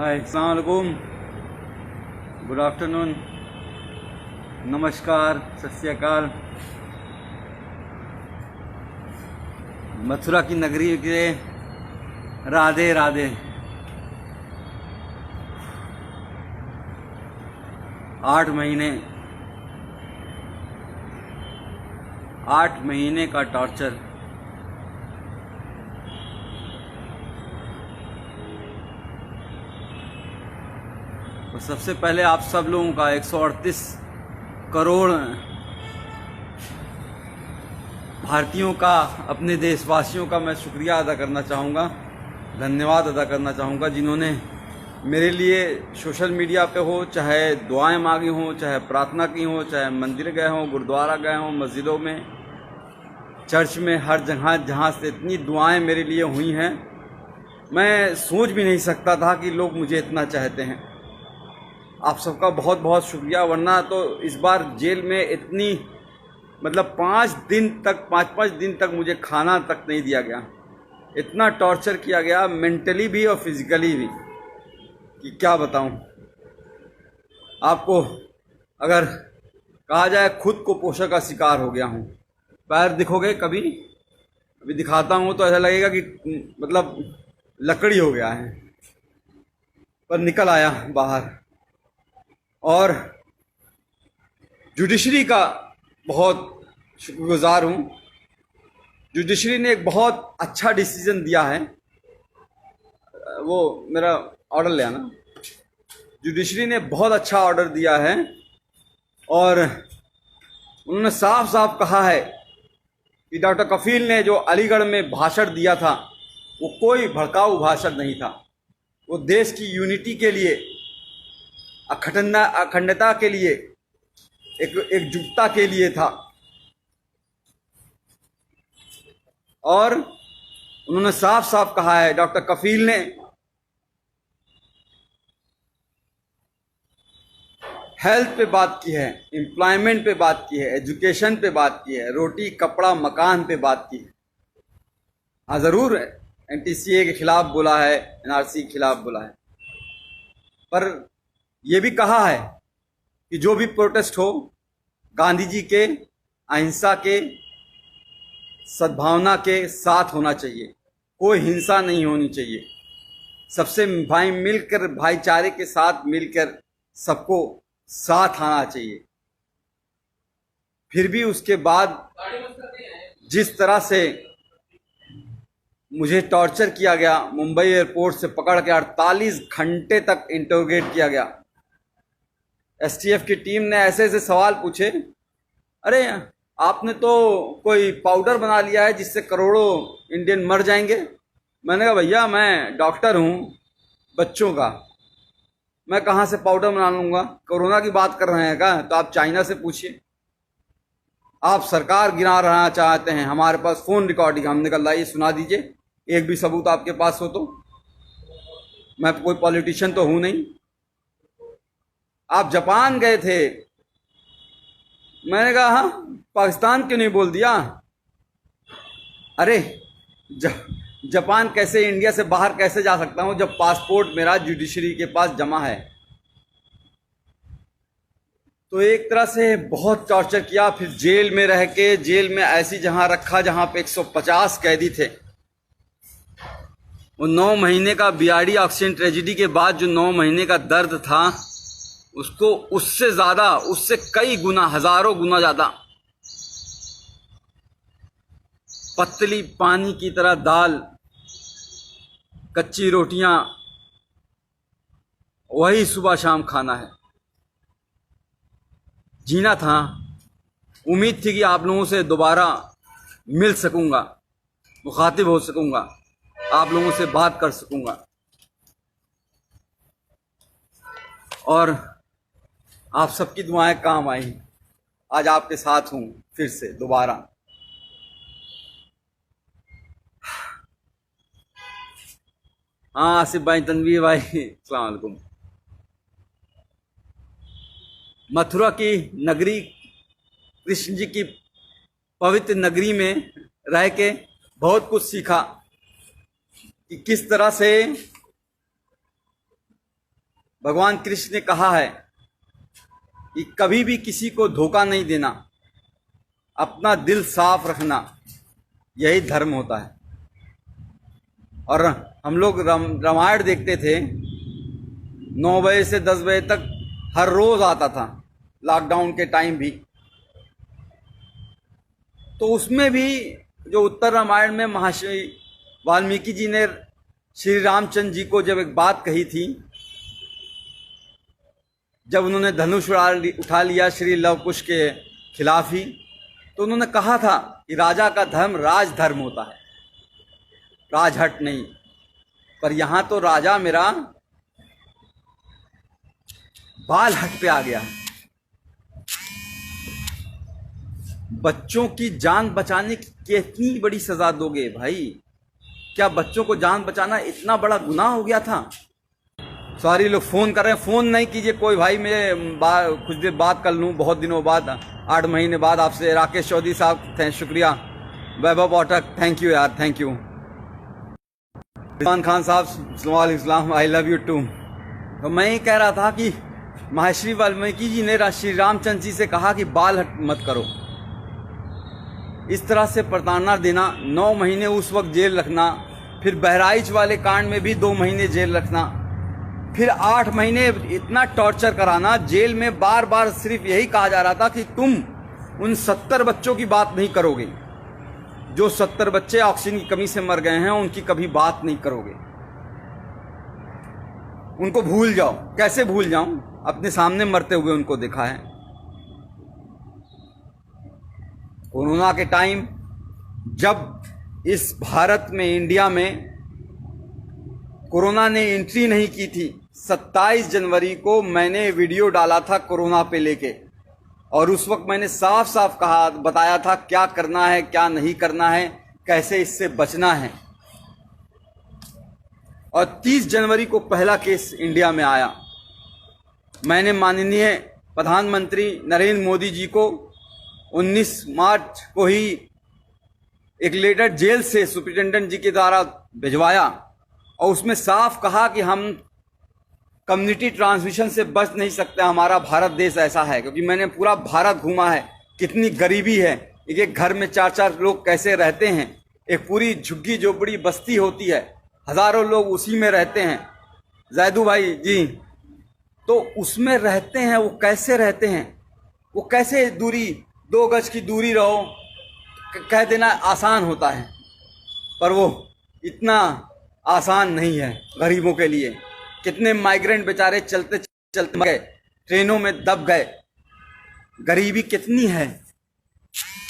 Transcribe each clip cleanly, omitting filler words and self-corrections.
हाय, अस्सलाम वालेकुम, good afternoon, नमस्कार, सत श्री अकाल। मथुरा की नगरी के राधे राधे। आठ महीने का टॉर्चर। तो सबसे पहले आप सब लोगों का 138 करोड़ भारतीयों का, अपने देशवासियों का मैं शुक्रिया अदा करना चाहूँगा, धन्यवाद अदा करना चाहूँगा, जिन्होंने मेरे लिए सोशल मीडिया पे हो, चाहे दुआएं मांगी हों, चाहे प्रार्थना की हो, चाहे मंदिर गए हों, गुरुद्वारा गए हों, मस्जिदों में, चर्च में, हर जगह जहाँ से इतनी दुआएं मेरे लिए हुई हैं, मैं सोच भी नहीं सकता था कि लोग मुझे इतना चाहते हैं। आप सबका बहुत बहुत शुक्रिया। वरना तो इस बार जेल में इतनी, मतलब 5 दिन तक मुझे खाना तक नहीं दिया गया। इतना टॉर्चर किया गया, मेंटली भी और फिजिकली भी, कि क्या बताऊं आपको। अगर कहा जाए, खुद को पोषक का शिकार हो गया हूं। पैर दिखोगे कभी, अभी दिखाता हूं तो ऐसा लगेगा कि मतलब लकड़ी हो गया है, पर निकल आया बाहर। और जुडिशरी का बहुत शुक्रगुजार हूँ। जुडिशरी ने एक बहुत अच्छा डिसीजन दिया है। वो मेरा ऑर्डर ले आना। जुडिशरी ने बहुत अच्छा ऑर्डर दिया है और उन्होंने साफ साफ कहा है कि डॉक्टर कफील ने जो अलीगढ़ में भाषण दिया था, वो कोई भड़काऊ भाषण नहीं था। वो देश की यूनिटी के लिए, अखंडता के लिए, एकजुटता के लिए था। और उन्होंने साफ साफ कहा है, डॉक्टर कफील ने हेल्थ पे बात की है, एम्प्लॉयमेंट पे बात की है, एजुकेशन पे बात की है, रोटी कपड़ा मकान पे बात की है। हाँ, ज़रूर एनटीसीए के खिलाफ बोला है, एनआरसी के खिलाफ बोला है, पर यह भी कहा है कि जो भी प्रोटेस्ट हो, गांधी जी के अहिंसा के, सद्भावना के साथ होना चाहिए। कोई हिंसा नहीं होनी चाहिए। सबसे मिलकर, भाईचारे के साथ मिलकर सबको साथ आना चाहिए। फिर भी उसके बाद जिस तरह से मुझे टॉर्चर किया गया, मुंबई एयरपोर्ट से पकड़ के 48 घंटे तक इंटरोगेट किया गया। एसटीएफ की टीम ने ऐसे ऐसे सवाल पूछे, अरे आपने तो कोई पाउडर बना लिया है जिससे करोड़ों इंडियन मर जाएंगे। मैंने कहा, भैया मैं डॉक्टर हूँ बच्चों का, मैं कहाँ से पाउडर बना लूँगा। कोरोना की बात कर रहे हैं क्या? तो आप चाइना से पूछिए। आप सरकार गिरा रहना चाहते हैं, हमारे पास फ़ोन रिकॉर्डिंग, हमने कहा लाइए सुना दीजिए, एक भी सबूत आपके पास हो तो। मैं कोई पॉलिटिशियन तो हूँ नहीं। आप जापान गए थे, मैंने कहा हाँ, पाकिस्तान क्यों नहीं बोल दिया? अरे जापान कैसे, इंडिया से बाहर कैसे जा सकता हूं जब पासपोर्ट मेरा जुडिशरी के पास जमा है। तो एक तरह से बहुत टॉर्चर किया। फिर जेल में रह के, जेल में ऐसी जहां रखा जहां पे 150 कैदी थे। वो 9 महीने का बीआरडी ऑक्सीजन ट्रेजेडी के बाद जो 9 महीने का दर्द था, उसको उससे ज्यादा, उससे कई गुना, हजारों गुना ज्यादा पतली पानी की तरह दाल, कच्ची रोटियां, वही सुबह शाम खाना है। जीना था। उम्मीद थी कि आप लोगों से दोबारा मिल सकूंगा, मुखातिब हो सकूंगा, आप लोगों से बात कर सकूंगा। और आप सबकी दुआएं काम आई। आज आपके साथ हूं फिर से दोबारा। हाँ, आसिफ भाई, तनवीर भाई, अस्सलाम वालेकुम। मथुरा की नगरी, कृष्ण जी की पवित्र नगरी में रह के बहुत कुछ सीखा कि किस तरह से भगवान कृष्ण ने कहा है कि कभी भी किसी को धोखा नहीं देना, अपना दिल साफ रखना, यही धर्म होता है। और हम लोग रामायण देखते थे, 9 बजे से 10 बजे तक हर रोज आता था, लॉकडाउन के टाइम भी। तो उसमें भी जो उत्तर रामायण में महर्षि वाल्मीकि जी ने श्री रामचंद्र जी को जब एक बात कही थी, जब उन्होंने धनुष उठा लिया श्री लव कुश के खिलाफ ही, तो उन्होंने कहा था कि राजा का धर्म राजधर्म होता है, राजहट नहीं। पर यहां तो राजा मेरा बाल हट पे आ गया। बच्चों की जान बचाने की कितनी बड़ी सजा दोगे भाई? क्या बच्चों को जान बचाना इतना बड़ा गुनाह हो गया था? सॉरी, लोग फोन कर रहे हैं, फोन नहीं कीजिए कोई भाई, मैं कुछ देर बात कर लूँ, बहुत दिनों बाद, 8 महीने बाद आपसे। राकेश चौधरी साहब शुक्रिया, वैभव पाठक थैंक यू यार, थैंक यू। इरफान खान साहब सलाम, आई लव यू टू। तो मैं ये कह रहा था कि महर्षि वाल्मीकि जी ने श्री रामचंद्र जी से कहा कि बाल हट मत करो। इस तरह से प्रताड़ना देना, 9 महीने उस वक्त जेल रखना, फिर बहराइच वाले कांड में भी 2 महीने जेल रखना, फिर 8 महीने इतना टॉर्चर कराना। जेल में बार बार सिर्फ यही कहा जा रहा था कि तुम उन 70 बच्चों की बात नहीं करोगे, जो 70 बच्चे ऑक्सीजन की कमी से मर गए हैं, उनकी कभी बात नहीं करोगे, उनको भूल जाओ। कैसे भूल जाऊं? अपने सामने मरते हुए उनको देखा है। कोरोना के टाइम जब इस भारत में, इंडिया में कोरोना ने एंट्री नहीं की थी, 27 जनवरी को मैंने वीडियो डाला था कोरोना पे लेके, और उस वक्त मैंने साफ साफ बताया था क्या करना है, क्या नहीं करना है, कैसे इससे बचना है। और 30 जनवरी को पहला केस इंडिया में आया। मैंने माननीय प्रधानमंत्री नरेंद्र मोदी जी को 19 मार्च को ही एक लेटर जेल से सुप्रिंटेंडेंट जी के द्वारा भिजवाया, और उसमें साफ कहा कि हम कम्युनिटी ट्रांसमिशन से बच नहीं सकते, हमारा भारत देश ऐसा है। क्योंकि मैंने पूरा भारत घूमा है, कितनी गरीबी है, एक घर में 4-4 लोग कैसे रहते हैं, एक पूरी झुग्गी झोपड़ी बस्ती होती है, हजारों लोग उसी में रहते हैं। जैदू भाई जी, तो उसमें रहते हैं, वो कैसे रहते हैं, वो कैसे दूरी, 2 गज की दूरी रहो, कह देना आसान होता है, पर वो इतना आसान नहीं है गरीबों के लिए। कितने माइग्रेंट बेचारे चलते चलते मर गए, ट्रेनों में दब गए। गरीबी कितनी है,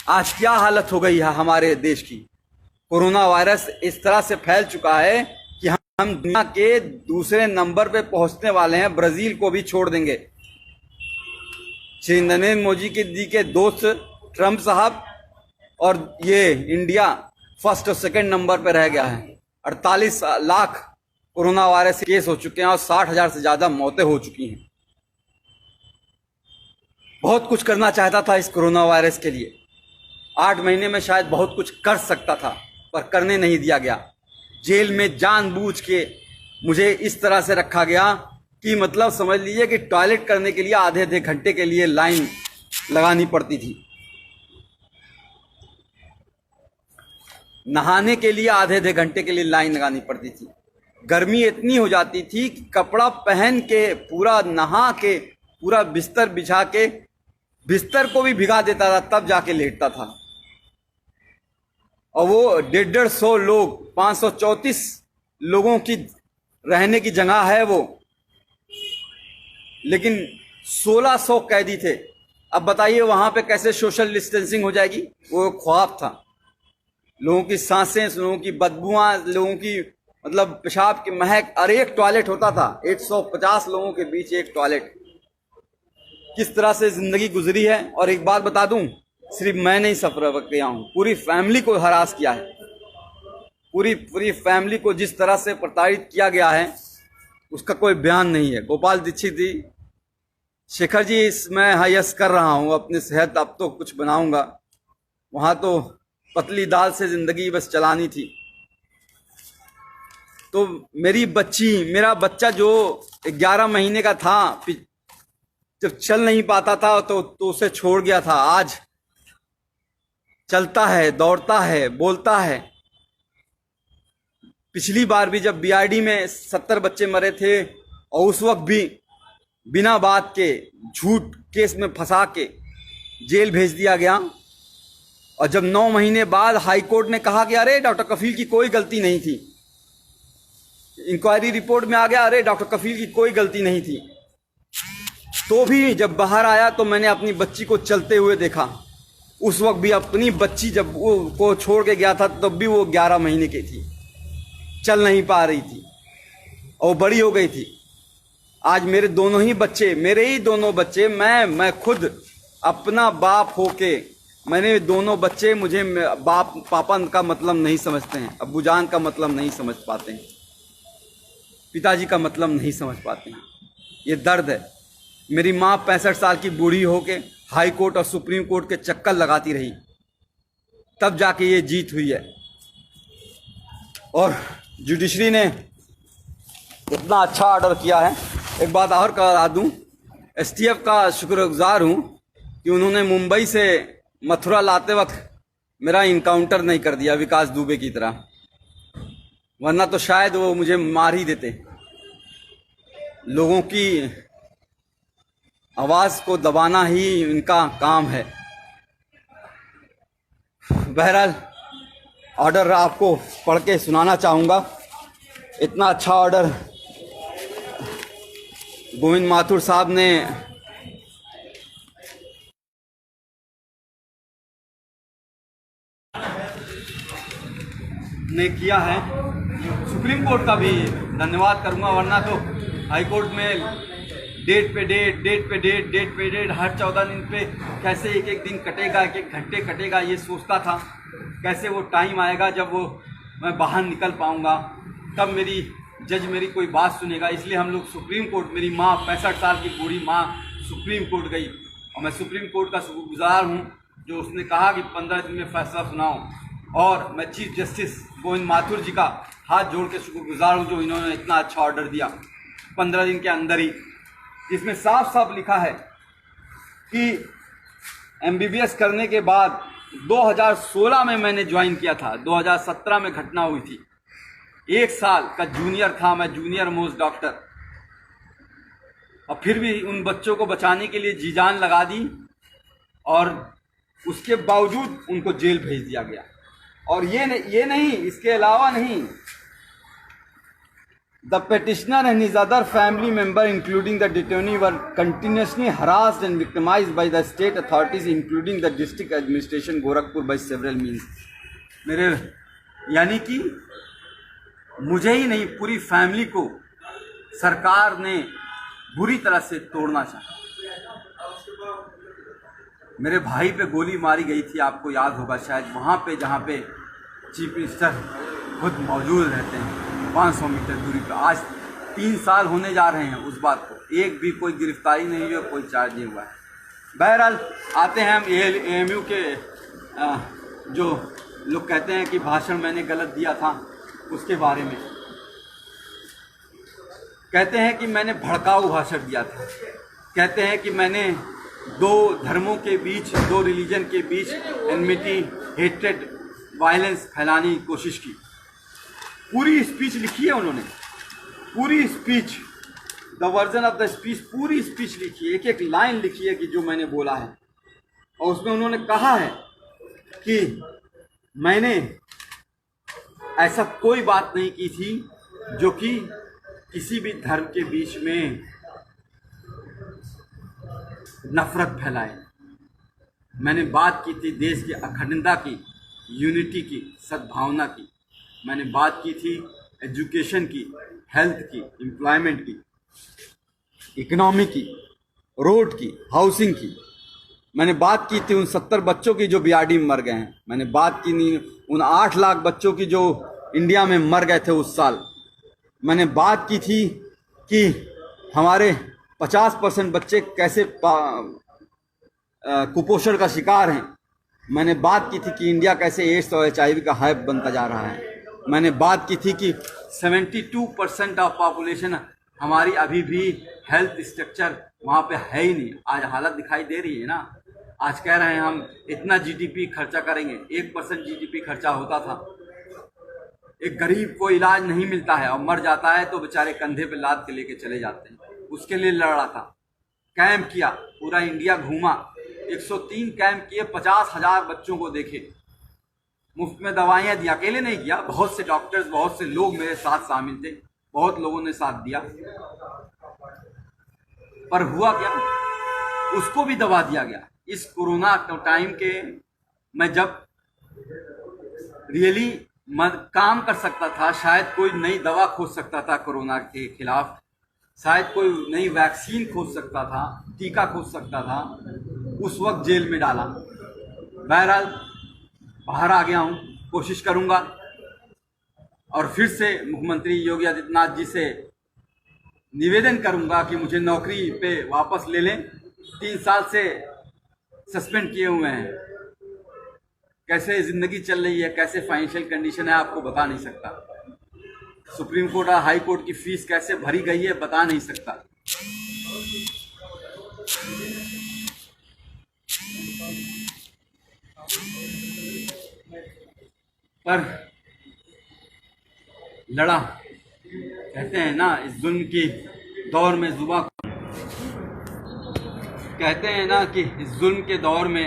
आज क्या हालत हो गई है हमारे देश की। कोरोना वायरस इस तरह से फैल चुका है कि हम दुनिया के दूसरे नंबर पे पहुंचने वाले हैं, ब्राजील को भी छोड़ देंगे। श्री नरेंद्र मोदी जी के दोस्त ट्रंप साहब और ये इंडिया फर्स्ट और सेकंड नंबर पे रह गया है। 48 लाख कोरोना वायरस के केस हो चुके हैं और 60,000 से ज्यादा मौतें हो चुकी हैं। बहुत कुछ करना चाहता था इस कोरोना वायरस के लिए, 8 महीने में शायद बहुत कुछ कर सकता था, पर करने नहीं दिया गया। जेल में जानबूझ के मुझे इस तरह से रखा गया कि मतलब समझ लीजिए कि टॉयलेट करने के लिए आधे घंटे के लिए लाइन लगानी पड़ती थी, नहाने के लिए आधे घंटे के लिए लाइन लगानी पड़ती थी। गर्मी इतनी हो जाती थी कि कपड़ा पहन के, पूरा नहा के, पूरा बिस्तर बिछा के, बिस्तर को भी भिगा देता था, तब जाके लेटता था। और वो 150 लोग, 534 लोगों की रहने की जगह है वो, लेकिन 1600 कैदी थे। अब बताइए वहां पे कैसे सोशल डिस्टेंसिंग हो जाएगी? वो ख्वाब था। लोगों की सांसें, लोगों की बदबुआं, लोगों की मतलब पेशाब की महक, और एक टॉयलेट होता था, 150 लोगों के बीच एक टॉयलेट। किस तरह से जिंदगी गुजरी है। और एक बात बता दूं, सिर्फ मैं नहीं सफर किया हूं, पूरी फैमिली को हरास किया है। पूरी फैमिली को जिस तरह से प्रताड़ित किया गया है उसका कोई बयान नहीं है। गोपाल दीक्षित जी, शेखर जी, मैं हायस कर रहा हूं अपनी सेहत, अब तो कुछ बनाऊंगा। वहां तो पतली दाल से जिंदगी बस चलानी थी। तो मेरा बच्चा जो 11 महीने का था, जब चल नहीं पाता था तो उसे छोड़ गया था, आज चलता है, दौड़ता है, बोलता है। पिछली बार भी जब बीआरडी में 70 बच्चे मरे थे और उस वक्त भी बिना बात के झूठ केस में फंसा के जेल भेज दिया गया, और जब 9 महीने बाद हाई कोर्ट ने कहा कि अरे डॉक्टर कफील की कोई गलती नहीं थी, इंक्वायरी रिपोर्ट में आ गया अरे डॉक्टर कफील की कोई गलती नहीं थी, तो भी जब बाहर आया तो मैंने अपनी बच्ची को चलते हुए देखा। उस वक्त भी अपनी बच्ची जब वो को छोड़ के गया था तब भी वो 11 महीने की थी, चल नहीं पा रही थी और बड़ी हो गई थी। आज मेरे दोनों ही बच्चे, मेरे ही दोनों बच्चे, मैं खुद अपना बाप होके, मैंने दोनों बच्चे, मुझे बाप पापा का मतलब नहीं समझते हैं, अब्बूजान का मतलब नहीं समझ पाते हैं, पिताजी का मतलब नहीं समझ पाते हैं। ये दर्द है। मेरी माँ 65 साल की बूढ़ी होके हाई कोर्ट और सुप्रीम कोर्ट के चक्कर लगाती रही, तब जाके ये जीत हुई है। और जुडिशरी ने इतना अच्छा ऑर्डर किया है। एक बात और करा दूं, एसटीएफ का शुक्रगुजार हूं कि उन्होंने मुंबई से मथुरा लाते वक्त मेरा इनकाउंटर नहीं कर दिया विकास दुबे की तरह, वरना तो शायद वो मुझे मार ही देते। लोगों की आवाज़ को दबाना ही इनका काम है। बहरहाल ऑर्डर आपको पढ़ के सुनाना चाहूँगा। इतना अच्छा ऑर्डर गोविंद माथुर साहब ने किया है। सुप्रीम कोर्ट का भी धन्यवाद करूंगा, वरना तो हाई कोर्ट में डेट पे डेट हर 14 दिन पे कैसे एक एक दिन कटेगा, एक एक घंटे कटेगा, ये सोचता था कैसे वो टाइम आएगा जब मैं बाहर निकल पाऊंगा, तब मेरी जज मेरी कोई बात सुनेगा। इसलिए हम लोग सुप्रीम कोर्ट, मेरी माँ 65 साल की बूढ़ी माँ सुप्रीम कोर्ट गई, और मैं सुप्रीम कोर्ट का शुक्रगुजार हूँ जो उसने कहा कि 15 दिन में फैसला सुनाओ। और मैं चीफ जस्टिस गोविंद माथुर जी का हाथ जोड़ के शुक्रगुजार हूँ जो इन्होंने इतना अच्छा ऑर्डर दिया 15 दिन के अंदर ही, जिसमें साफ साफ लिखा है कि एमबीबीएस करने के बाद 2016 में मैंने ज्वाइन किया था, 2017 में घटना हुई थी, 1 साल का जूनियर था मैं, जूनियर मोस्ट डॉक्टर, और फिर भी उन बच्चों को बचाने के लिए जी जान लगा दी, और उसके बावजूद उनको जेल भेज दिया गया। और ये नहीं, इसके अलावा नहीं, the petitioner and his other family member including the detainee were continuously harassed and victimized by the state authorities including the district administration Gorakhpur by several means। मेरे यानी कि मुझे ही नहीं, पूरी फैमिली को सरकार ने बुरी तरह से तोड़ना चाहा। मेरे भाई पे गोली मारी गई थी, आपको याद होगा शायद, वहाँ पे जहाँ पे चीफ मिनिस्टर खुद मौजूद रहते हैं 500 मीटर दूरी पर। आज 3 साल होने जा रहे हैं उस बात को, एक भी कोई गिरफ्तारी नहीं हुई, कोई चार्ज नहीं हुआ है। बहरहाल आते हैं हम एएमयू के जो लोग कहते हैं कि भाषण मैंने गलत दिया था उसके बारे में। कहते हैं कि मैंने भड़काऊ भाषण दिया था, कहते हैं कि मैंने 2 धर्मों के बीच, 2 रिलीजन के बीच एनमिटी, हेट्रेड, वायलेंस फैलाने की कोशिश की। पूरी स्पीच लिखी है उन्होंने, पूरी speech, the version of the speech, पूरी स्पीच लिखी है, एक एक लाइन लिखी है कि जो मैंने बोला है। और उसमें उन्होंने कहा है कि मैंने ऐसा कोई बात नहीं की थी जो कि किसी भी धर्म के बीच में नफरत फैलाए। मैंने बात की थी देश की अखंडता की, यूनिटी की, सद्भावना की। मैंने बात की थी एजुकेशन की, हेल्थ की, एम्प्लॉयमेंट की, इकोनॉमी की, रोड की, हाउसिंग की। मैंने बात की थी उन 70 बच्चों की जो बीआरडी में मर गए हैं। मैंने बात की नहीं उन 8 लाख बच्चों की जो इंडिया में मर गए थे उस साल। मैंने बात की थी कि हमारे 50% बच्चे कैसे कुपोषण का शिकार हैं। मैंने बात की थी कि इंडिया कैसे एड्स और HIV का हाइब बनता जा रहा है। मैंने बात की थी कि 72% ऑफ पॉपुलेशन हमारी अभी भी हेल्थ स्ट्रक्चर वहाँ पे है ही नहीं। आज हालत दिखाई दे रही है ना। आज कह रहे हैं हम इतना जीडीपी खर्चा करेंगे, 1% जीडीपी खर्चा होता था। एक गरीब को इलाज नहीं मिलता है और मर जाता है तो बेचारे कंधे पे लाद के लेके चले जाते हैं। उसके लिए लड़ रहा था, कैंप किया, पूरा इंडिया घूमा, 103 कैंप किए, 50,000 बच्चों को देखे, मुफ्त में दवाइयाँ दी। अकेले नहीं किया, बहुत से डॉक्टर्स, बहुत से लोग मेरे साथ शामिल थे, बहुत लोगों ने साथ दिया। पर हुआ क्या, उसको भी दबा दिया गया। इस कोरोना टाइम के मैं जब रियली काम कर सकता था, शायद कोई नई दवा खोज सकता था कोरोना के खिलाफ, शायद कोई नई वैक्सीन खोज सकता था, टीका खोज सकता था, उस वक्त जेल में डाला। बहरहाल बाहर आ गया हूँ, कोशिश करूँगा और फिर से मुख्यमंत्री योगी आदित्यनाथ जी से निवेदन करूँगा कि मुझे नौकरी पे वापस ले लें। 3 साल से सस्पेंड किए हुए हैं। कैसे ज़िंदगी चल रही है, कैसे फाइनेंशियल कंडीशन है, आपको बता नहीं सकता। सुप्रीम कोर्ट और हाई कोर्ट की फीस कैसे भरी गई है, बता नहीं सकता। पर लड़ा, कहते हैं ना, इस जुल्म के दौर में जुबान, कहते हैं ना कि इस जुल्म के दौर में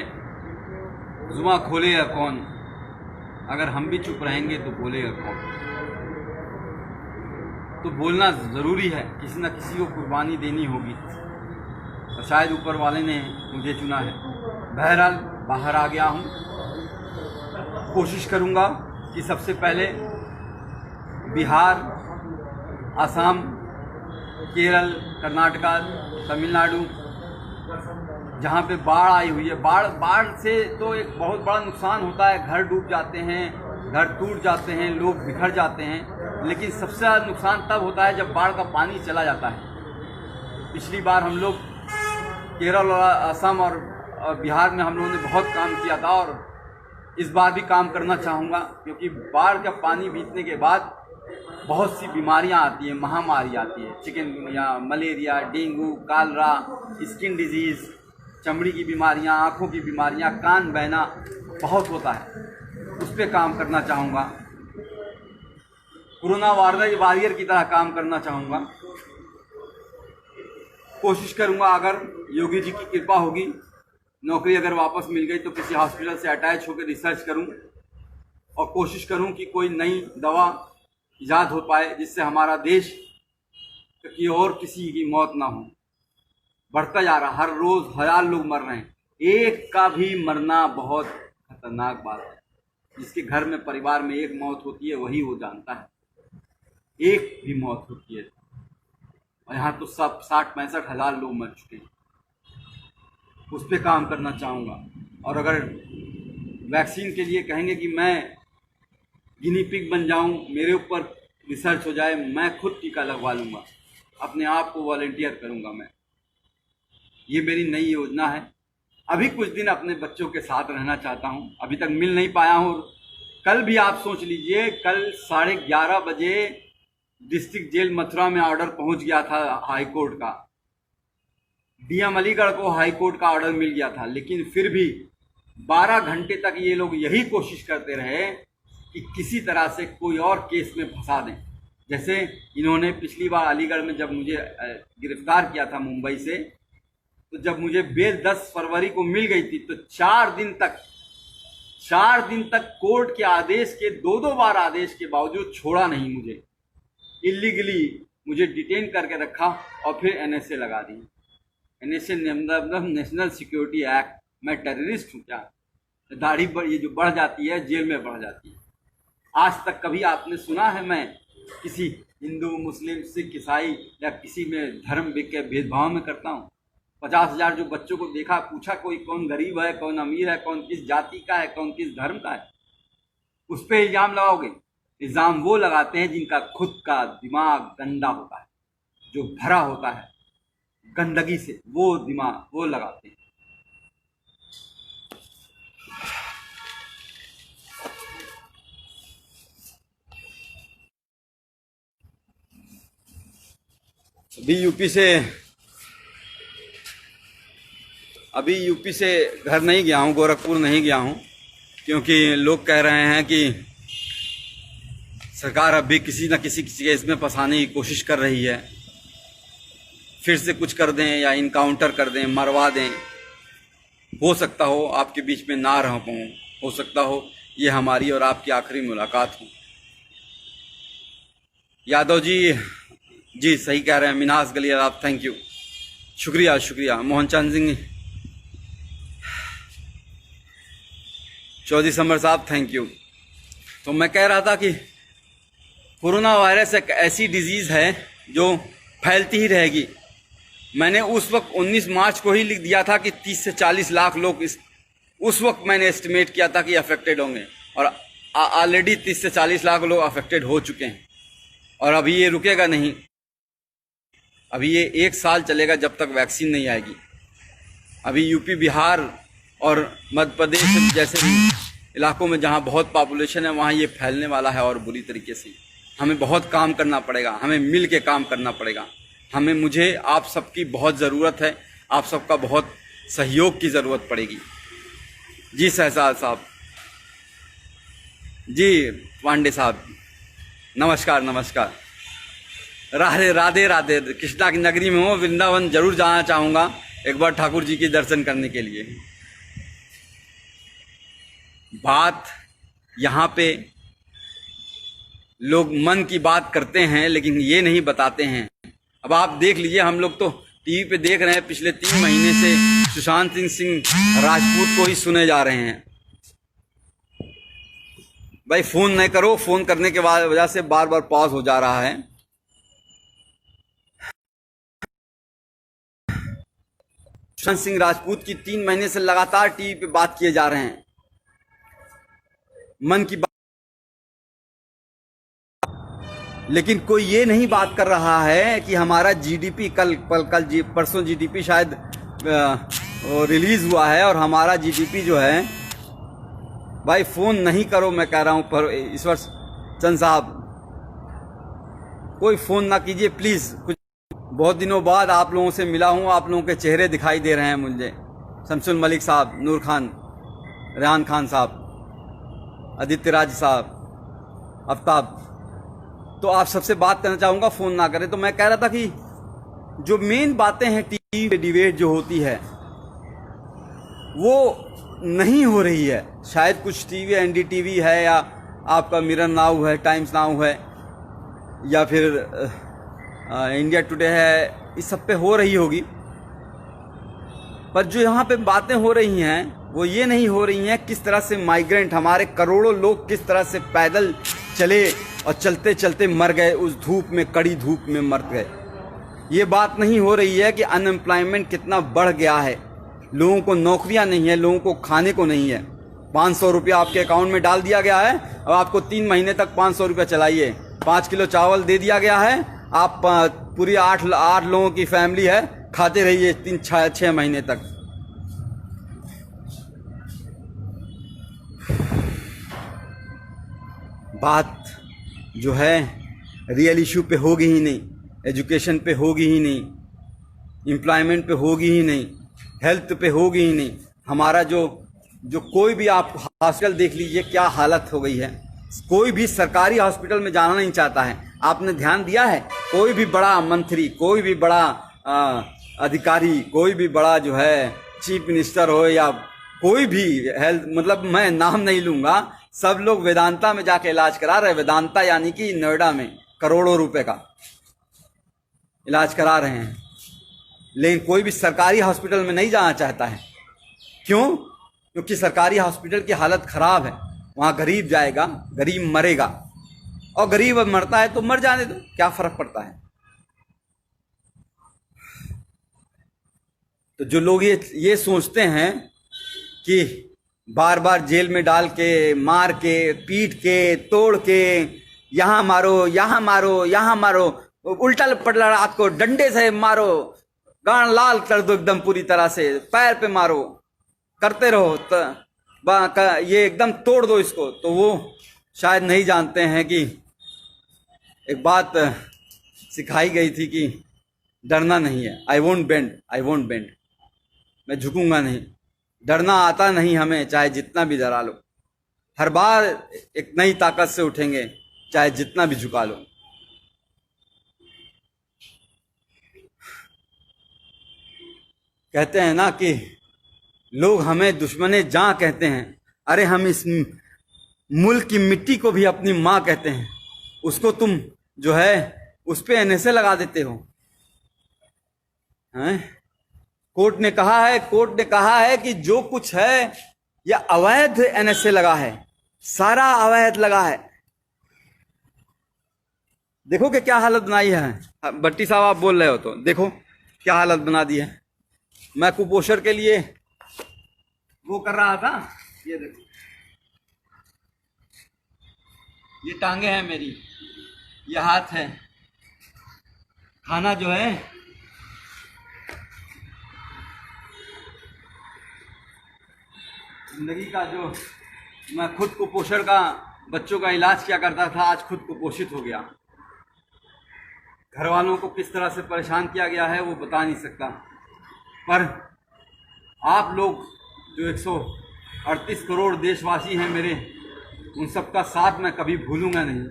जुबान खोलेगा कौन। अगर हम भी चुप रहेंगे तो बोलेगा कौन। तो बोलना ज़रूरी है, किसी न किसी को कुर्बानी देनी होगी और शायद ऊपर वाले ने मुझे चुना है। बहरहाल बाहर आ गया हूँ, कोशिश करूँगा कि सबसे पहले बिहार, असम, केरल, कर्नाटका, तमिलनाडु, जहाँ पे बाढ़ आई हुई है, बाढ़ से तो एक बहुत बड़ा नुकसान होता है। घर डूब जाते हैं, घर टूट जाते हैं, लोग बिखर जाते हैं। लेकिन सबसे ज़्यादा नुकसान तब होता है जब बाढ़ का पानी चला जाता है। पिछली बार हम लोग केरल और असम और बिहार में हम लोगों ने बहुत काम किया था और इस बार भी काम करना चाहूँगा, क्योंकि बाढ़ का पानी बीतने के बाद बहुत सी बीमारियां आती हैं, महामारी आती है। Chikungunya, malaria, dengue, Kalra, skin disease, चमड़ी की बीमारियां, आँखों की बीमारियां, कान बहना बहुत होता है। उस पर काम करना चाहूँगा, कोरोना वॉरियर की तरह काम करना चाहूँगा। कोशिश करूँगा, अगर योगी जी की कृपा होगी, नौकरी अगर वापस मिल गई तो किसी हॉस्पिटल से अटैच होकर रिसर्च करूँ और कोशिश करूँ कि कोई नई दवा ईजाद हो पाए जिससे हमारा देश की और किसी की मौत ना हो। बढ़ता जा रहा, हर रोज़ 1000 लोग मर रहे हैं। एक का भी मरना बहुत खतरनाक बात है। जिसके घर में, परिवार में एक मौत होती है, वही वो जानता है एक भी मौत होती है। और यहाँ तो सब 60-65 हज़ार लोग मर चुके हैं। उस पर काम करना चाहूँगा। और अगर वैक्सीन के लिए कहेंगे कि मैं गिनी पिग बन जाऊं, मेरे ऊपर रिसर्च हो जाए, मैं खुद टीका लगवा लूँगा, अपने आप को वॉलंटियर करूँगा मैं। ये मेरी नई योजना है। अभी कुछ दिन अपने बच्चों के साथ रहना चाहता हूँ, अभी तक मिल नहीं पाया हूँ। कल भी आप सोच लीजिए, कल 11:30 बजे डिस्ट्रिक्ट जेल मथुरा में ऑर्डर पहुँच गया था हाई कोर्ट का। डीएम अलीगढ़ को हाई कोर्ट का ऑर्डर मिल गया था, लेकिन फिर भी 12 घंटे तक ये लोग यही कोशिश करते रहे कि किसी तरह से कोई और केस में फंसा दें। जैसे इन्होंने पिछली बार अलीगढ़ में जब मुझे गिरफ्तार किया था मुंबई से, तो जब मुझे बेल 10 फरवरी को मिल गई थी तो 4 दिन तक कोर्ट के आदेश के 2-2 बार आदेश के बावजूद छोड़ा नहीं मुझे। इलीगली मुझे डिटेन करके रखा और फिर एनएसए लगा दी। एनएसए मतलब नेशनल सिक्योरिटी एक्ट। मैं टेररिस्ट हूँ क्या? दाढ़ी ये जो बढ़ जाती है, जेल में बढ़ जाती है। आज तक कभी आपने सुना है मैं किसी हिंदू, मुस्लिम, सिख, ईसाई या किसी में धर्म के भेदभाव में करता हूँ? 50,000 जो बच्चों को देखा, पूछा कोई कौन गरीब है, कौन अमीर है, कौन किस जाति का है, कौन किस धर्म का है? उस पर इल्ज़ाम लगाओगे? इल्ज़ाम वो लगाते हैं जिनका खुद का दिमाग गंदा होता है, जो भरा होता है गंदगी से, वो दिमाग वो लगाते हैं। अभी यूपी से घर नहीं गया हूँ, गोरखपुर नहीं गया हूँ, क्योंकि लोग कह रहे हैं कि सरकार अब भी किसी न किसी केस में फंसाने की कोशिश कर रही है। फिर से कुछ कर दें या इनकाउंटर कर दें, मरवा दें। हो सकता हो आपके बीच में ना रह पाऊँ, हो सकता हो ये हमारी और आपकी आखिरी मुलाकात हो। यादव जी सही कह रहे हैं। मिनास गलियार आप, थैंक यू, शुक्रिया। मोहन चंद सिंह चौधरी समर साहब, थैंक यू। तो मैं कह रहा था कि कोरोना वायरस एक ऐसी डिजीज़ है जो फैलती ही रहेगी। मैंने उस वक्त 19 मार्च को ही लिख दिया था कि 30 से 40 लाख लोग उस वक्त मैंने एस्टिमेट किया था कि अफेक्टेड होंगे, और ऑलरेडी 30 से 40 लाख लोग अफेक्टेड हो चुके हैं। और अभी ये रुकेगा नहीं, अभी ये 1 साल चलेगा जब तक वैक्सीन नहीं आएगी। अभी यूपी, बिहार और मध्य प्रदेश जैसे इलाकों में जहाँ बहुत पॉपुलेशन है वहाँ ये फैलने वाला है, और बुरी तरीके से। हमें बहुत काम करना पड़ेगा, हमें मिल के काम करना पड़ेगा। मुझे आप सबकी बहुत ज़रूरत है, आप सबका बहुत सहयोग की ज़रूरत पड़ेगी। जी सहसाल साहब, जी पांडे साहब, नमस्कार। राधे। कृष्णा की नगरी में हूँ, वृंदावन जरूर जाना चाहूँगा एक बार ठाकुर जी के दर्शन करने के लिए। बात यहाँ पे लोग मन की बात करते हैं लेकिन ये नहीं बताते हैं। अब आप देख लीजिए, हम लोग तो टीवी पे देख रहे हैं, पिछले 3 महीने से सुशांत सिंह राजपूत को ही सुने जा रहे हैं। भाई फोन नहीं करो, फोन करने के वजह से बार बार पॉज हो जा रहा है। सुशांत सिंह राजपूत की 3 महीने से लगातार टीवी पे बात किए जा रहे हैं, मन की बात, लेकिन कोई ये नहीं बात कर रहा है कि हमारा जीडीपी परसों जीडीपी शायद रिलीज हुआ है, और हमारा जीडीपी जो है, भाई फोन नहीं करो, मैं कह रहा हूं। पर ईश्वर चंद साहब, कोई फोन ना कीजिए प्लीज। कुछ बहुत दिनों बाद आप लोगों से मिला हूं, आप लोगों के चेहरे दिखाई दे रहे हैं मुझे। शमसुल मलिक साहब, नूर खान, रेहान खान साहब, आदित्य राज साहब, आफ्ताब, तो आप सबसे बात करना चाहूँगा, फ़ोन ना करें। तो मैं कह रहा था कि जो मेन बातें हैं टीवी पे डिबेट जो होती है वो नहीं हो रही है। शायद कुछ टीवी, एनडीटीवी है, या आपका मिरर नाउ है, टाइम्स नाउ है, या फिर इंडिया टुडे है, इस सब पे हो रही होगी। पर जो यहाँ पे बातें हो रही हैं वो ये नहीं हो रही हैं किस तरह से माइग्रेंट, हमारे करोड़ों लोग किस तरह से पैदल चले और चलते चलते मर गए, उस धूप में, कड़ी धूप में मर गए। ये बात नहीं हो रही है कि अनएम्प्लॉयमेंट कितना बढ़ गया है, लोगों को नौकरियां नहीं है, लोगों को खाने को नहीं है। 500 रुपया आपके अकाउंट में डाल दिया गया है, अब आपको 3 महीने तक 500 रुपया चलाइए। 5 किलो चावल दे दिया गया है, आप पूरी 8 लोगों की फैमिली है, खाते रहिए 3-6 महीने तक। बात जो है रियल इशू पे होगी ही नहीं, एजुकेशन पे होगी ही नहीं, एम्प्लॉयमेंट पे होगी ही नहीं, हेल्थ पे होगी ही नहीं। हमारा जो कोई भी आप हॉस्पिटल देख लीजिए क्या हालत हो गई है। कोई भी सरकारी हॉस्पिटल में जाना नहीं चाहता है। आपने ध्यान दिया है, कोई भी बड़ा मंत्री, कोई भी बड़ा अधिकारी, कोई भी बड़ा जो है चीफ मिनिस्टर हो, या कोई भी हेल्थ, मतलब मैं नाम नहीं लूंगा, सब लोग वेदांता में जाके इलाज करा रहे हैं। वेदांता यानी कि नोएडा में करोड़ों रुपए का इलाज करा रहे हैं, लेकिन कोई भी सरकारी हॉस्पिटल में नहीं जाना चाहता है। क्यों? क्योंकि सरकारी हॉस्पिटल की हालत खराब है। वहाँ गरीब जाएगा, गरीब मरेगा, और गरीब मरता है तो मर जाने दो, क्या फर्क पड़ता है। तो जो लोग ये सोचते हैं कि बार बार जेल में डाल के, मार के, पीट के, तोड़ के, यहाँ मारो, यहाँ मारो, यहाँ मारो, उल्टा पलटा रात को डंडे से मारो, गान लाल कर दो एकदम पूरी तरह से, पैर पे मारो, करते रहो, ये एकदम तोड़ दो इसको, तो वो शायद नहीं जानते हैं कि एक बात सिखाई गई थी कि डरना नहीं है। आई वोंट बेंड, मैं झुकूंगा नहीं। डरना आता नहीं हमें, चाहे जितना भी डरा लो। हर बार एक नई ताकत से उठेंगे, चाहे जितना भी झुका लो। कहते हैं ना कि लोग हमें दुश्मने जान कहते हैं। अरे हम इस मुल्क की मिट्टी को भी अपनी माँ कहते हैं। उसको तुम जो है उस पे एनएसए लगा देते हो हैं? कोर्ट ने कहा है कि जो कुछ है यह अवैध एनएसए लगा है, सारा अवैध लगा है। देखो कि क्या हालत बनाई है। भट्टी साहब आप बोल रहे हो तो देखो क्या हालत बना दी है। मैं कुपोषण के लिए वो कर रहा था, ये देखो ये टांगे हैं मेरी, ये हाथ है। खाना जो है जिंदगी का, जो मैं खुद कुपोषण का बच्चों का इलाज किया करता था, आज खुद कुपोषित हो गया। घर वालों को किस तरह से परेशान किया गया है वो बता नहीं सकता। पर आप लोग जो 138 करोड़ देशवासी हैं मेरे, उन सबका साथ मैं कभी भूलूंगा नहीं।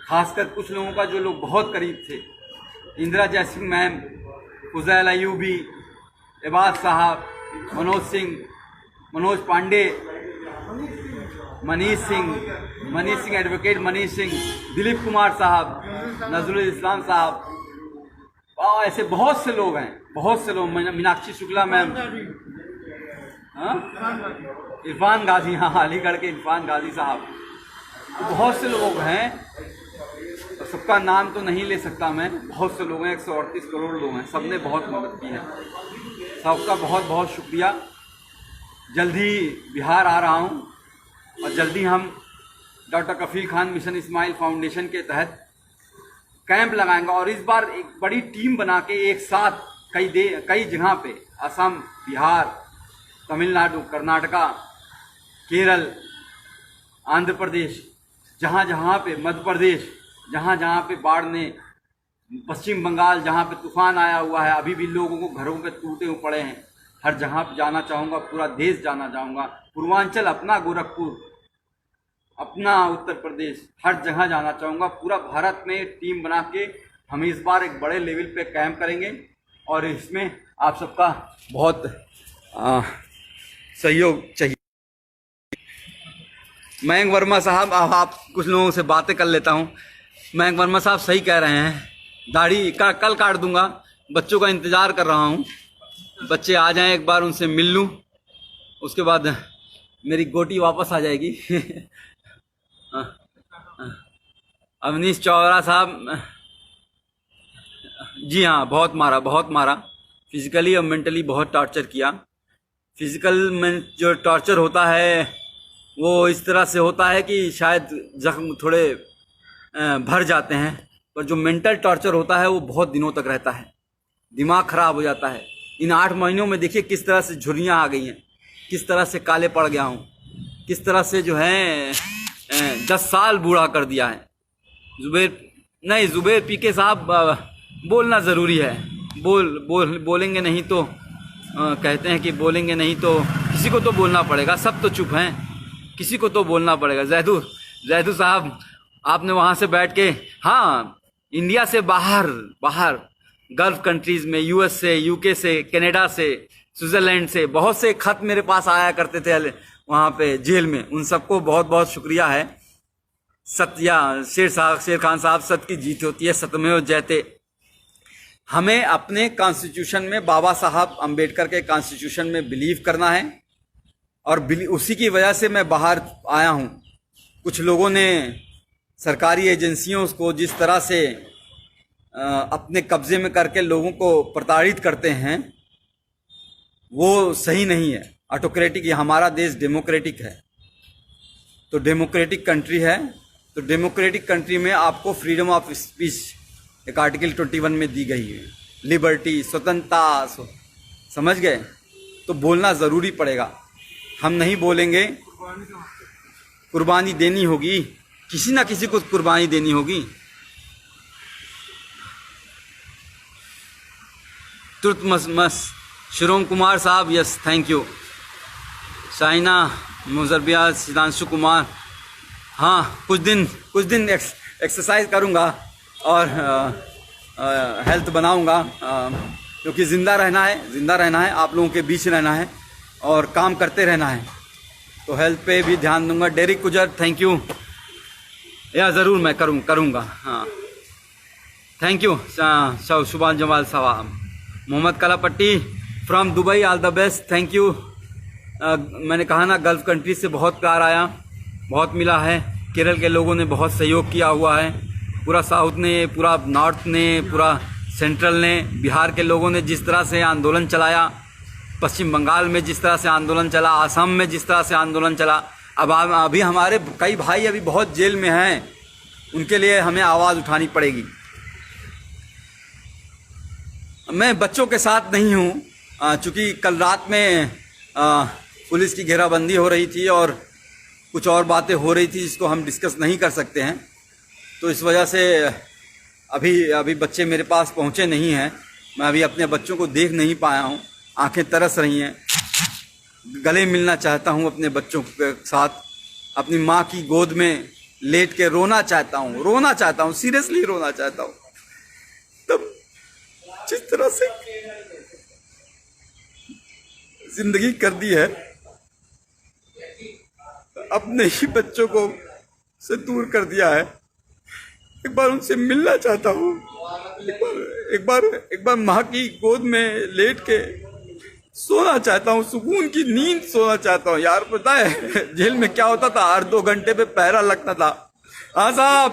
खासकर कुछ लोगों का जो लोग बहुत करीब थे, इंदिरा जयसिंह मैम, फुजैल अयूबी, इबाद साहब, मनोज पांडे, मनीष सिंह, एडवोकेट मनीष सिंह, दिलीप कुमार साहब, नजरुल इस्लाम साहब, ऐसे बहुत से लोग हैं, बहुत से लोग। मीनाक्षी शुक्ला मैम, इरफान गाजी, हाँ अलीगढ़ के इरफान गाजी साहब, तो बहुत से लोग हैं। तो सबका नाम तो नहीं ले सकता मैं, बहुत से लोग हैं, 138 करोड़ लोग हैं, सबने बहुत मदद की है। सबका बहुत बहुत शुक्रिया। जल्दी बिहार आ रहा हूँ और जल्दी हम डॉक्टर कफील खान मिशन इस्माइल फाउंडेशन के तहत कैंप लगाएंगे। और इस बार एक बड़ी टीम बना के एक साथ कई जगह पे, असम, बिहार, तमिलनाडु, कर्नाटका, केरल, आंध्र प्रदेश, जहाँ पे, मध्य प्रदेश, जहाँ पे बाढ़ ने, पश्चिम बंगाल जहाँ पे तूफान आया हुआ है, अभी भी लोगों को घरों पे टूटे हुए पड़े हैं, हर जगह पे जाना चाहूँगा। पूरा देश जाना चाहूँगा, पूर्वांचल अपना, गोरखपुर अपना, उत्तर प्रदेश, हर जगह जाना चाहूँगा। पूरा भारत में टीम बना के हम इस बार एक बड़े लेवल पे कैंप करेंगे और इसमें आप सबका बहुत सहयोग चाहिए। मयंक वर्मा साहब, आप कुछ लोगों से बातें कर लेता हूँ। मयंक वर्मा साहब सही कह रहे हैं, दाढ़ी कल काट दूंगा। बच्चों का इंतज़ार कर रहा हूँ, बच्चे आ जाएं, एक बार उनसे मिल लूँ, उसके बाद मेरी गोटी वापस आ जाएगी। अवनीश चौरा साहब, जी हाँ, बहुत मारा, फिजिकली और मेंटली बहुत टॉर्चर किया। फिजिकल में जो टॉर्चर होता है वो इस तरह से होता है कि शायद जख्म थोड़े भर जाते हैं, पर जो मेंटल टॉर्चर होता है वो बहुत दिनों तक रहता है, दिमाग खराब हो जाता है। इन 8 महीनों में देखिए किस तरह से झुर्रियाँ आ गई हैं, किस तरह से काले पड़ गया हूँ, किस तरह से जो है 10 साल बूढ़ा कर दिया है। जुबैर पीके साहब, बोलना ज़रूरी है। बोलेंगे नहीं तो कहते हैं कि बोलेंगे नहीं तो किसी को तो बोलना पड़ेगा, सब तो चुप हैं, किसी को तो बोलना पड़ेगा। जैदू साहब, आपने वहाँ से बैठ के, हाँ, इंडिया से बाहर गल्फ कंट्रीज़ में, यूएस से, यूके से, कनाडा से, स्विट्ज़रलैंड से बहुत से खत मेरे पास आया करते थे वहाँ पे जेल में। उन सबको बहुत बहुत शुक्रिया है। शेर खान साहब, सत्य की जीत होती है, सत्यमेव जयते। हमें अपने कॉन्स्टिट्यूशन में, बाबा साहब अम्बेडकर के कॉन्स्टिट्यूशन में बिलीव करना है और उसी की वजह से मैं बाहर आया हूँ। कुछ लोगों ने सरकारी एजेंसियों को जिस तरह से अपने कब्जे में करके लोगों को प्रताड़ित करते हैं वो सही नहीं है। ऑटोक्रेटिक, हमारा देश डेमोक्रेटिक है, तो डेमोक्रेटिक कंट्री है, तो डेमोक्रेटिक कंट्री में आपको फ्रीडम ऑफ स्पीच एक आर्टिकल 21 में दी गई है, लिबर्टी, स्वतंत्रता, समझ गए? तो बोलना ज़रूरी पड़ेगा। हम नहीं बोलेंगे, कुर्बानी देनी होगी, किसी ना किसी को कुर्बानी देनी होगी। तुर्तमस शिरोम कुमार साहब, यस थैंक यू। शाइना मुजरबिया, सिद्धांशु कुमार, हाँ कुछ दिन एक्सरसाइज करूँगा और हेल्थ बनाऊँगा, क्योंकि ज़िंदा रहना है, आप लोगों के बीच रहना है और काम करते रहना है, तो हेल्थ पे भी ध्यान दूंगा। डेरिक गुजर थैंक यू, या ज़रूर मैं करूँगा, हाँ थैंक यू। सुभान जमाल साहब, Mohammad Kalapatti from Dubai, all the best, thank you. मैंने कहा ना, गल्फ़ कंट्री से बहुत प्यार आया, बहुत मिला है। केरल के लोगों ने बहुत सहयोग किया हुआ है, पूरा साउथ ने, पूरा नॉर्थ ने, पूरा सेंट्रल ने, बिहार के लोगों ने जिस तरह से आंदोलन चलाया, पश्चिम बंगाल में जिस तरह से आंदोलन चला, असम में जिस तरह से आंदोलन चला, अब अभी हमारे कई भाई अभी बहुत जेल में हैं, उनके लिए हमें आवाज़ उठानी पड़ेगी। मैं बच्चों के साथ नहीं हूँ, चूँकि कल रात में पुलिस की घेराबंदी हो रही थी और कुछ और बातें हो रही थी जिसको हम डिस्कस नहीं कर सकते हैं, तो इस वजह से अभी बच्चे मेरे पास पहुँचे नहीं हैं। मैं अभी अपने बच्चों को देख नहीं पाया हूँ, आंखें तरस रही हैं, गले मिलना चाहता हूँ अपने बच्चों के साथ, अपनी माँ की गोद में लेट के रोना चाहता हूँ, सीरियसली रोना चाहता हूँ। तब जिस तरह से जिंदगी कर दी है, अपने ही बच्चों को से दूर कर दिया है, एक बार उनसे मिलना चाहता हूँ, एक बार माँ की गोद में लेट के सोना चाहता हूँ, सुकून की नींद सोना चाहता हूँ। यार पता है जेल में क्या होता था, हर 2 घंटे पे पहरा लगता था। हाँ साहब,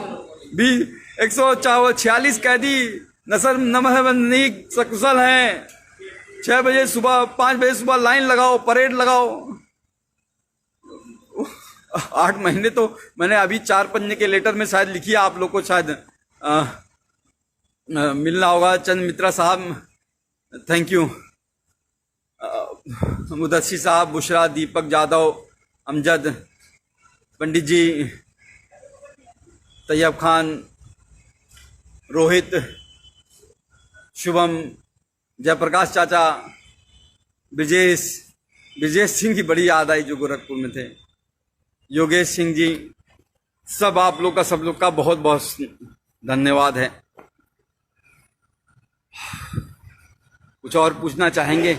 भी 146 कैदी नसर नमहबंदी सकुशल हैं, 5 बजे सुबह लाइन लगाओ, परेड लगाओ। 8 महीने तो मैंने अभी 4 पन्ने के लेटर में शायद लिखी है, आप लोग को शायद मिलना होगा। चंद मित्रा साहब थैंक यू, मुदस्सी साहब, बुशरा, दीपक जादव, अमजद, पंडित जी, तैयब खान, रोहित, शुभम, जयप्रकाश चाचा, ब्रिजेश सिंह की बड़ी याद आई जो गोरखपुर में थे, योगेश सिंह जी, सब आप लोग का बहुत बहुत धन्यवाद है। कुछ और पूछना चाहेंगे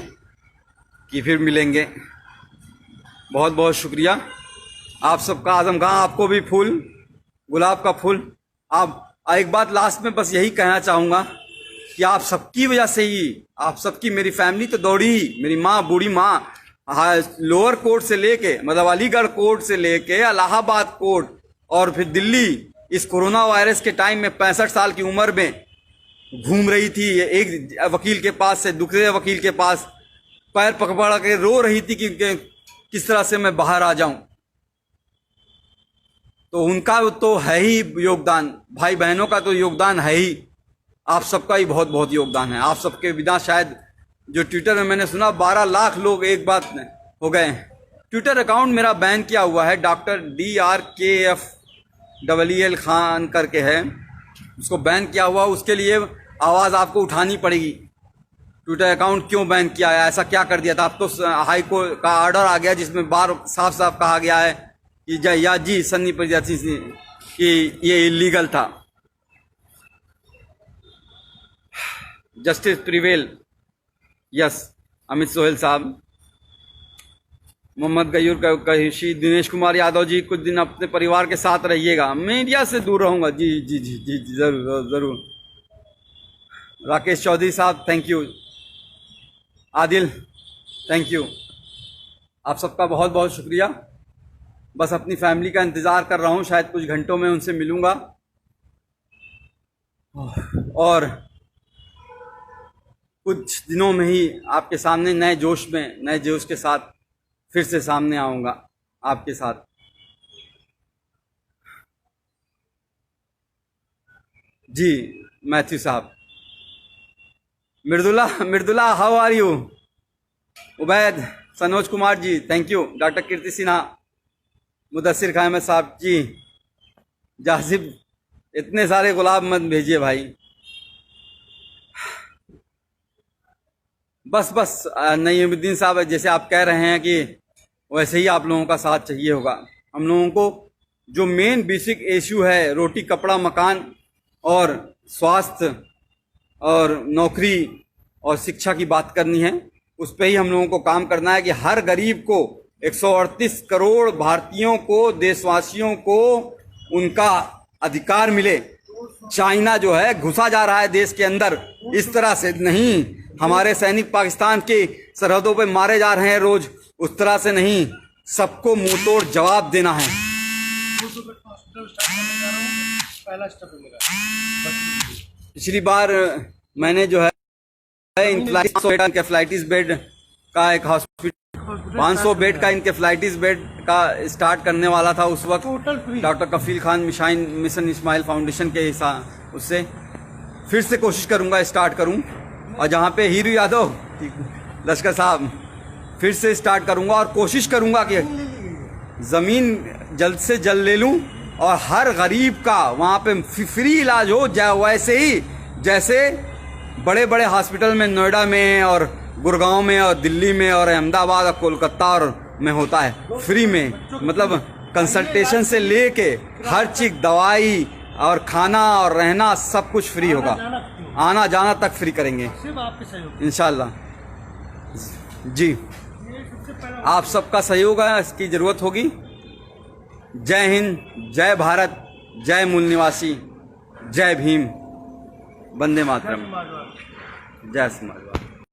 कि फिर मिलेंगे? बहुत बहुत शुक्रिया आप सबका। आजम खां, आपको भी फूल, गुलाब का फूल। आप एक बात लास्ट में बस यही कहना चाहूँगा कि आप सबकी वजह से ही, आप सबकी, मेरी फैमिली तो दौड़ी, मेरी माँ, बूढ़ी माँ, लोअर कोर्ट से लेके, मतलब अलीगढ़ कोर्ट से लेके इलाहाबाद कोर्ट और फिर दिल्ली, इस कोरोना वायरस के टाइम में 65 साल की उम्र में घूम रही थी, एक वकील के पास से दूसरे वकील के पास, पैर पकड़ के रो रही थी कि किस तरह से मैं बाहर आ जाऊं। तो उनका तो है ही योगदान, भाई बहनों का तो योगदान है ही, आप सबका ही बहुत बहुत योगदान है। आप सबके बिना शायद, जो ट्विटर में मैंने सुना 12 लाख लोग एक बात हो गए। ट्विटर अकाउंट मेरा बैन किया हुआ है, डॉक्टर DRKFEL खान करके है, उसको बैन किया हुआ, उसके लिए आवाज़ आपको उठानी पड़ेगी। ट्विटर अकाउंट क्यों बैन किया है, ऐसा क्या कर दिया था? अब तो हाई कोर्ट का ऑर्डर आ गया जिसमें बार साफ साफ कहा गया है कि जी सन्नी प्रजाति कि ये इलीगल था। Justice prevail, yes. Amit Sohail साहब, मोहम्मद गयूर कहिशी, दिनेश कुमार यादव जी, कुछ दिन अपने परिवार के साथ रहिएगा, मीडिया से दूर रहूंगा। जी जी जी जी जी जरूर जरूर। राकेश चौधरी साहब thank you, Adil thank you, आप सबका बहुत बहुत शुक्रिया। बस अपनी फैमिली का इंतज़ार कर रहा हूँ, शायद कुछ घंटों में उनसे मिलूँगा और कुछ दिनों में ही आपके सामने नए जोश के साथ फिर से सामने आऊँगा आपके साथ। जी मैथ्यू साहब, Mridula how are you? Ubaid, Sanoj Kumar ji thank you, doctor Kirti Sinha, Mudassir Khan Ahmed साहब जी, जासिब, इतने सारे गुलाब मत भेजिए भाई। बस नईमुद्दीन साहब, जैसे आप कह रहे हैं कि वैसे ही आप लोगों का साथ चाहिए होगा। हम लोगों को जो मेन बेसिक इशू है, रोटी कपड़ा मकान और स्वास्थ्य और नौकरी और शिक्षा की बात करनी है, उस पर ही हम लोगों को काम करना है कि हर गरीब को, 138 करोड़ भारतीयों को, देशवासियों को उनका अधिकार मिले। चाइना जो है घुसा जा रहा है देश के अंदर, इस तरह से नहीं। हमारे सैनिक पाकिस्तान की सरहदों पे मारे जा रहे हैं रोज, उस तरह से नहीं। सबको मुंह तोड़ जवाब देना है। पिछली बार मैंने जो है इंकेफ्लाइटिस बेड का एक हॉस्पिटल, 500 बेड का इंकेफ्लाइटिस बेड का स्टार्ट करने वाला था उस वक्त डॉक्टर कफील खान मिशन इस्माइल फाउंडेशन के हिसाब, उससे फिर से कोशिश करूंगा स्टार्ट करूं। और जहां पे हीरू यादव लश्कर साहब, फिर से स्टार्ट करूंगा और कोशिश करूंगा कि ज़मीन जल्द से जल्द ले लूं और हर गरीब का वहाँ पे फ्री इलाज हो, वैसे ही जैसे बड़े बड़े हॉस्पिटल में नोएडा में और गुड़गांव में और दिल्ली में और अहमदाबाद और कोलकाता और में होता है, फ्री में। मतलब कंसल्टेशन से लेके हर चीज, दवाई और खाना और रहना सब कुछ फ्री होगा, आना जाना तक फ्री करेंगे इंशाल्लाह। जी, आप सबका सहयोग है, इसकी ज़रूरत होगी। जय हिंद, जय भारत, जय मूल निवासी, जय भीम, वंदे मातरम, जय समाजवाद।